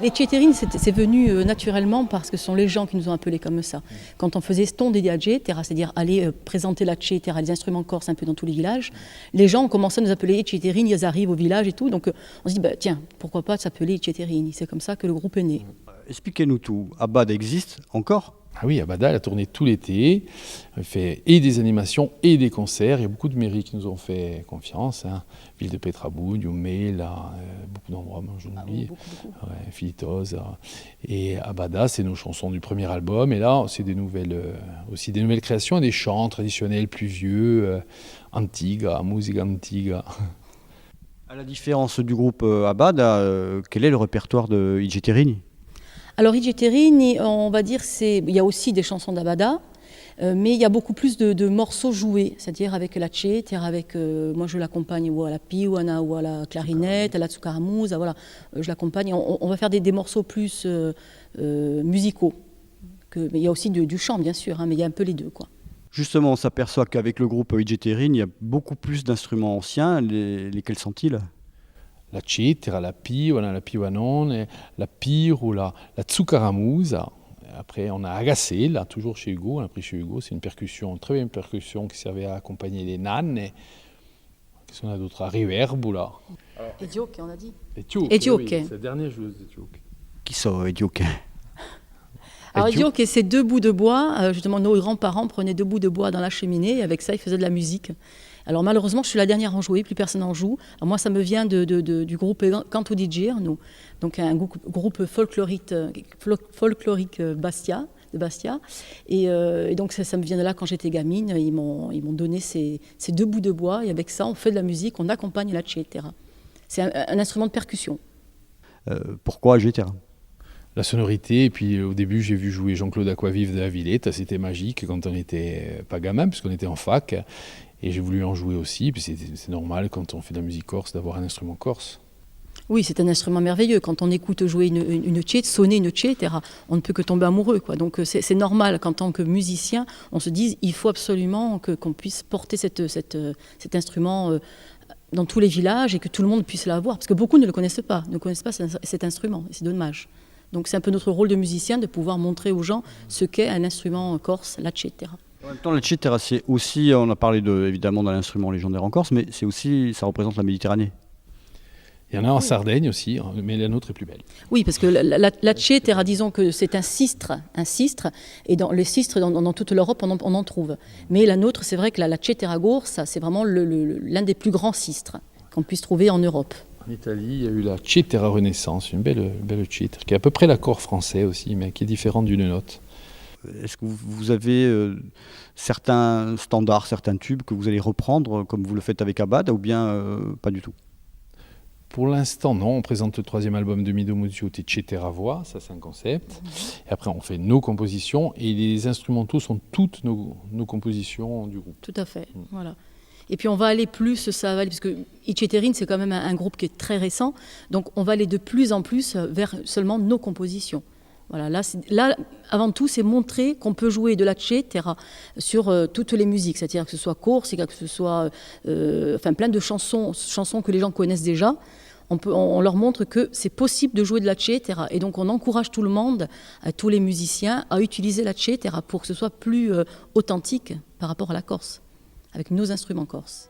Les Ceterini, c'est venu naturellement parce que ce sont les gens qui nous ont appelés comme ça. Quand on faisait Stonde di Terra, c'est-à-dire aller présenter la Cetera, les instruments corses un peu dans tous les villages, les gens ont commencé à nous appeler Ceterini, ils arrivent au village et tout. Donc on se dit, bah, tiens, pourquoi pas s'appeler Ceterini. C'est comme ça que le groupe est né. Expliquez-nous tout. Abad existe encore ? Ah oui, Abada, elle a tourné tout l'été, elle fait et des animations et des concerts. Il y a beaucoup de mairies qui nous ont fait confiance. Ville de Petrabou, Youmé, beaucoup d'endroits, j'en oublie. Ouais, Filitos. Et Abada, c'est nos chansons du premier album. Et là, c'est aussi des nouvelles créations, des chants traditionnels plus vieux, Antiga, musica antiga. À la différence du groupe Abad, quel est le répertoire de I Ceterini ? Alors I Ceterini, on va dire, il y a aussi des chansons d'Abada, mais il y a beaucoup plus de morceaux joués, c'est-à-dire avec la Cetera, moi je l'accompagne ou à la piwana ou à la clarinette, à la tsukaramusa, voilà, je l'accompagne. On va faire des morceaux plus musicaux, mais il y a aussi du chant bien sûr, mais il y a un peu les deux, quoi. Justement, on s'aperçoit qu'avec le groupe I Ceterini, il y a beaucoup plus d'instruments anciens. Lesquels sont-ils ? La Cetera, la piwana, la piwanone, la pire ou la tsukaramusa. Après, on a agacé, là, toujours chez Hugo. On a pris chez Hugo, c'est une percussion, très bien percussion qui servait à accompagner les nannes. Qu'est-ce qu'on a d'autre ? À Riverbo, là. Etioke, on a dit. Etioke. Oui, c'est la dernière joueuse d'Etioke. Qui sont Etioke ? Alors Etioke, c'est 2 bouts de bois. Justement, nos grands-parents prenaient 2 bouts de bois dans la cheminée et avec ça, ils faisaient de la musique. Alors malheureusement, je suis la dernière à en jouer, plus personne n'en joue. Alors, moi, ça me vient du groupe Canto di Girno, donc un groupe folklorique de Bastia. Et donc ça me vient de là quand j'étais gamine. Ils m'ont donné ces 2 bouts de bois et avec ça, on fait de la musique, on accompagne la Cetera. C'est un instrument de percussion. Pourquoi Cetera ? La sonorité, et puis au début j'ai vu jouer Jean-Claude Aquavive de la Villette, c'était magique quand on n'était pas gamin, puisqu'on était en fac, et j'ai voulu en jouer aussi, puis c'est normal quand on fait de la musique corse d'avoir un instrument corse. Oui, c'est un instrument merveilleux. Quand on écoute jouer une Cetera, sonner une Cetera, on ne peut que tomber amoureux, quoi. Donc c'est normal qu'en tant que musicien, on se dise il faut absolument qu'on puisse porter cet instrument dans tous les villages et que tout le monde puisse l'avoir, parce que beaucoup ne connaissent pas cet instrument, et c'est dommage. Donc c'est un peu notre rôle de musicien de pouvoir montrer aux gens ce qu'est un instrument corse, la Cetera. En même temps, la Cetera, c'est aussi, on a parlé évidemment d'un instrument légendaire en Corse, mais c'est aussi, ça représente la Méditerranée. Il y en a en Sardaigne aussi, mais la nôtre est plus belle. Oui, parce que la Cetera, disons que c'est un sistre, et dans les sistres, dans toute l'Europe, on en trouve. Mais la nôtre, c'est vrai que la Cetera Gorsa, c'est vraiment l'un des plus grands sistres qu'on puisse trouver en Europe. En Italie, il y a eu la Cetera Renaissance, une belle Cetera, qui est à peu près l'accord français aussi, mais qui est différente d'une note. Est-ce que vous avez certains standards, certains tubes que vous allez reprendre, comme vous le faites avec Abad, ou bien pas du tout ? Pour l'instant, non. On présente le 3e album de Mido Muzziotti, Cetera Voix, ça c'est un concept. Et après, on fait nos compositions, et les instrumentaux sont toutes nos compositions du groupe. Tout à fait, voilà. Et puis on va aller plus, parce que I Ceterini, c'est quand même un groupe qui est très récent, donc on va aller de plus en plus vers seulement nos compositions. Voilà, là, avant tout, c'est montrer qu'on peut jouer de la Cetera sur toutes les musiques, c'est-à-dire que ce soit corsica, que ce soit plein de chansons que les gens connaissent déjà. On leur montre que c'est possible de jouer de la Cetera, et donc on encourage tout le monde, tous les musiciens, à utiliser la Cetera pour que ce soit plus authentique par rapport à la Corse, avec nos instruments corses.